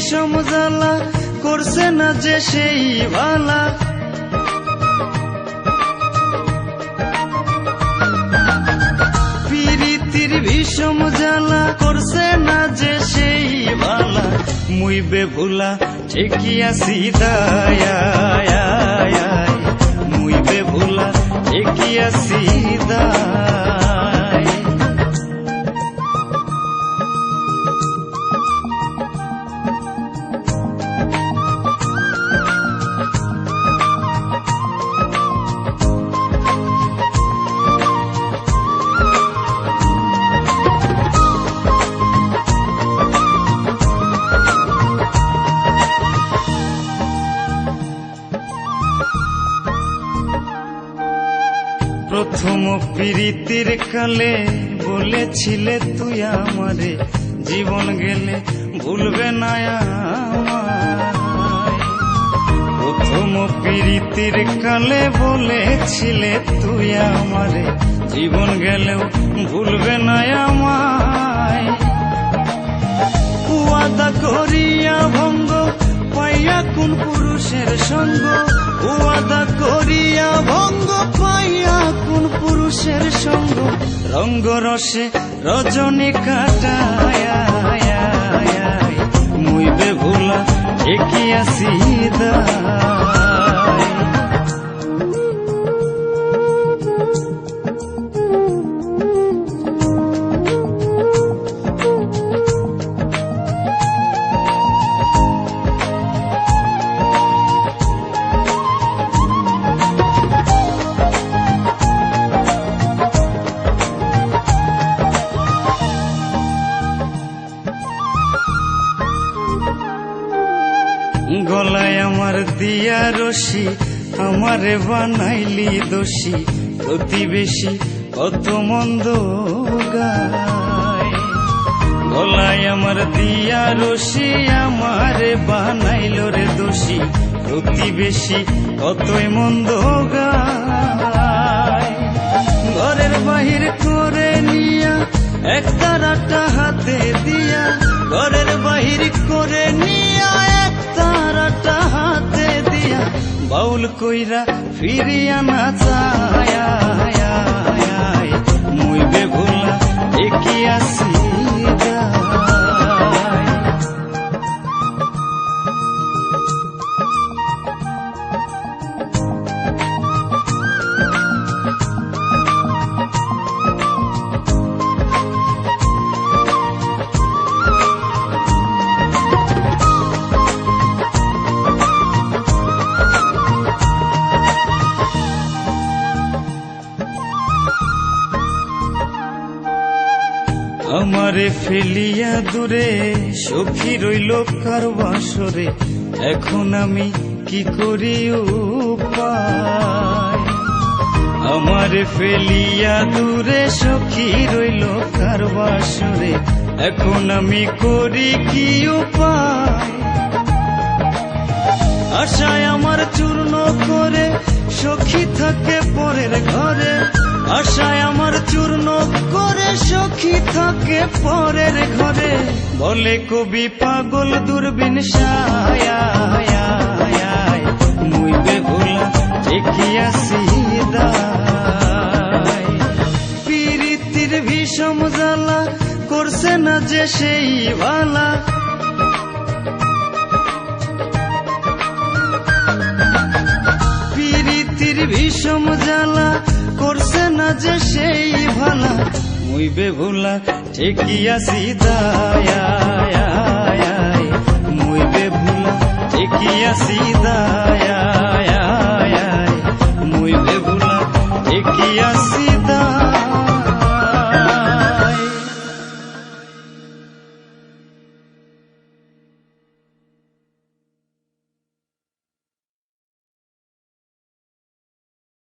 বিষম জ্বালা করছে না যে সেই ভালা। প্রীতির বিষম জ্বালা করছে না যে সেই ভালা। মুই বেভুলা ঠিকই আছি দায়, মুই বেভুলা ঠিকই আছি দায়। প্রথম প্রীতির কালে বলেছিলে তুই আমারে, জীবন গেলে ভুলবে না আমায়। প্রথম প্রীতির কালে বলেছিলে তুই আমারে, জীবন গেলেও ভুলবে না আমায়। ওয়াদা করিয়া ভঙ্গ পাইয়া কোন পুরুষের সঙ্গ, ওয়াদা করিয়া ভঙ্গ পাইয়া কোন পুরুষের সঙ্গ। রঙ্গ রসে রজনী কাটায়, মুই বেভুলা ঠিকই আছি দায়। গলায় আমার দিয়া রশি, আমারে বানাইলি দোষী। প্রতিবেশী কত মন্দ গায়, গলায় আমার দিয়া রশি, আমারে বানাইল রে দোষী। প্রতিবেশী কতই মন্দ গায়। ঘরের বাহির করে নিয়া এক তারাটা হাতে দিয়া, ঘরের বাহির করে নিয়া এক তারাটা হাতে দিয়া। বাউল কইরা ফিরিয়া না চায়, মুই বেভুলা ঠিকই আছি দায়। আমারে ফেলিয়া দূরে সখী রইল কার বাসরে, এখন আমি কি করি উপায়। আমারে ফেলিয়া দূরে সখী রইল কার বাসরে, এখন আমি করি কি উপায়। আশায় আমার চূর্ণ করে সখী থাকে পরের ঘরে, আশায় আমার চূর্ণ করে সখী থাকে পরের ঘরে। বলে কবি পাগল দূরবীন সায়, মুই বেভুলা ঠিকই আছি দায়। প্রীতির বিষম জ্বালা করছে না যে সেই ভালা। প্রীতির বিষম জ্বালা করছে না যে সেই ভালা। মুই বেভুলা ঠিকই আছি দায়, মুই বেভুলা ঠিকই আছি